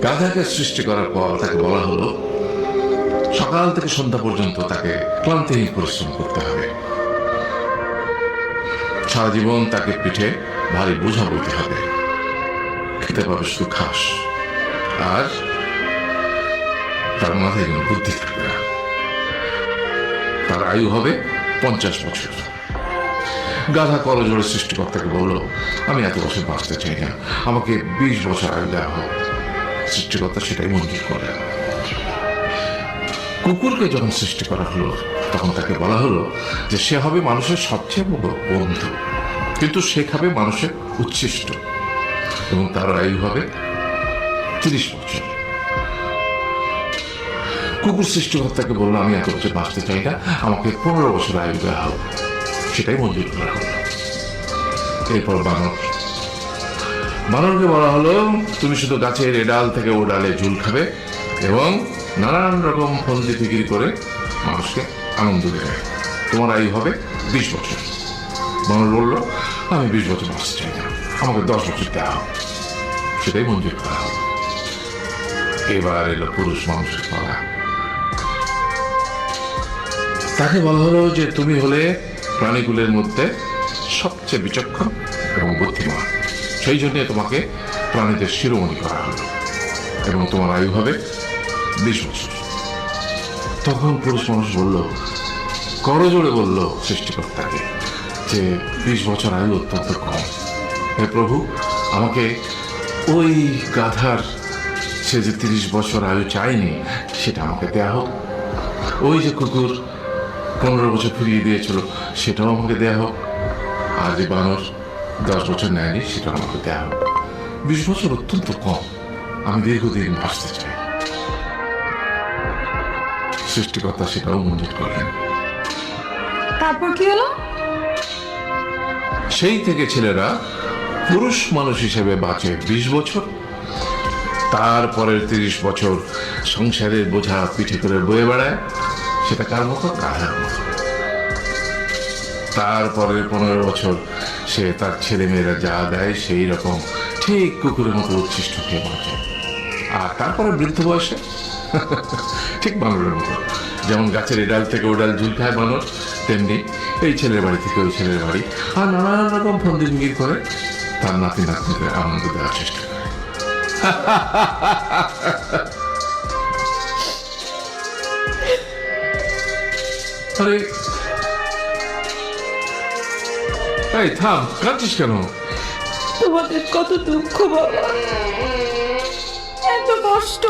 গাধাকে সৃষ্টি করার পর তাকে বলা হলো সকাল থেকে সন্ধ্যা পর্যন্ত তাকে ক্লান্তিহীন পরিশ্রম করতে হবে, সারা জীবন তাকে পিঠে ভারী বোঝা বইতে হবে, খেতে পাবে শুধু ঘাস, আর তার মাথায় কোনো বুদ্ধি থাকবে না। তার আয়ু হবে 50 বছর। গাধা করজোড়ে সৃষ্টিকর্তাকে বলল, আমি এত বছর বাঁচতে চাই না, আমাকে 20 বছর আয়ু দেওয়া হোক। সৃষ্টিকর্তা সেটাই মঞ্জুর করে। কুকুরকে যখন সৃষ্টি করা হলো তখন তাকে বলা হলো যে সে হবে মানুষের সবচেয়ে বড় বন্ধু, কিন্তু সে খাবে মানুষের উচ্ছিষ্ট, এবং তার আয়ু হবে 30 বছর। কুকুর সৃষ্টিকর্তাকে বললো, আমি এত বছর বাঁচতে চাই না, আমাকে 15 বছর আয়ু দেওয়া হোক। সেটাই মঞ্জুর করা হলো। এরপর বানরকে বলা হলো, তুমি শুধু গাছের এ ডাল থেকে ও ডালে ঝুল খাবে এবং নানান রকম ফন্দি ফিকির করে মানুষকে আনন্দ দেবে, তোমার আয়ু হবে 20 বছর। বানর বলল, আমি 20 বছর বাঁচতে চাই না, আমাকে 10 বছর দেওয়া হোক। সেটাই মঞ্জুর করা হলো। এবার এলো পুরুষ মানুষের পালা। তাকে বলা হলো যে তুমি হলে প্রাণীগুলোর মধ্যে সবচেয়ে বিচক্ষণ এবং বুদ্ধিমান, সেই জন্য তোমাকে প্রাণীদের শিরোমণি করা হলো এবং তোমার আয়ু হবে 20 বছর। তখন পুরুষ মানুষ বলল, করজোড়ে বলল সৃষ্টিকর্তাকে যে 20 বছর আয়ু অত্যন্ত কম, হে প্রভু, আমাকে ওই গাধার সে যে 30 বছর আয়ু চায়নি সেটা আমাকে দেয়া হোক, ওই যে কুকুর 15 বছর ফিরিয়ে দিয়েছিল সেটাও আমাকে দেয়া হোক, আর যে বানর 10 বছর নেয়নি সেটাও আমাকে দেয়া হোক। 20 বছর অত্যন্ত কম, আমি দীর্ঘদিন বাঁচতে চাই। সৃষ্টিকর্তা সেটাও মঞ্জুর করলেন। তারপর কি হলো? সেই থেকে ছেলেরা পুরুষ মানুষ হিসেবে বাঁচে 20 বছর, তারপরের 30 বছর সংসারের বোঝা পিঠে করে বয়ে বেড়ায়, সেটা কার মতো? গাধার মতো। তারপরের 15 বছর সে তার ছেলে মেয়েরা যা দেয় সেই রকম ঠিক কুকুরের মতো উচ্ছিষ্ট খেয়ে বাঁচে। আর তারপরে বৃদ্ধ বয়সে ঠিক বানরের মতো, যেমন গাছের এডাল থেকে ওডাল ঝুল খায় বানর, তেমনি এই ছেলের বাড়ি থেকে ওই ছেলের বাড়ি আর নানান রকম ফন্দি ফিকির করে তার নাতি নাতনিদের আনন্দ দেওয়ার চেষ্টা করে। আরে এই থাম, কাঁদছিস কেন? তোমাদের কত দুঃখ বাবা, এত কষ্ট।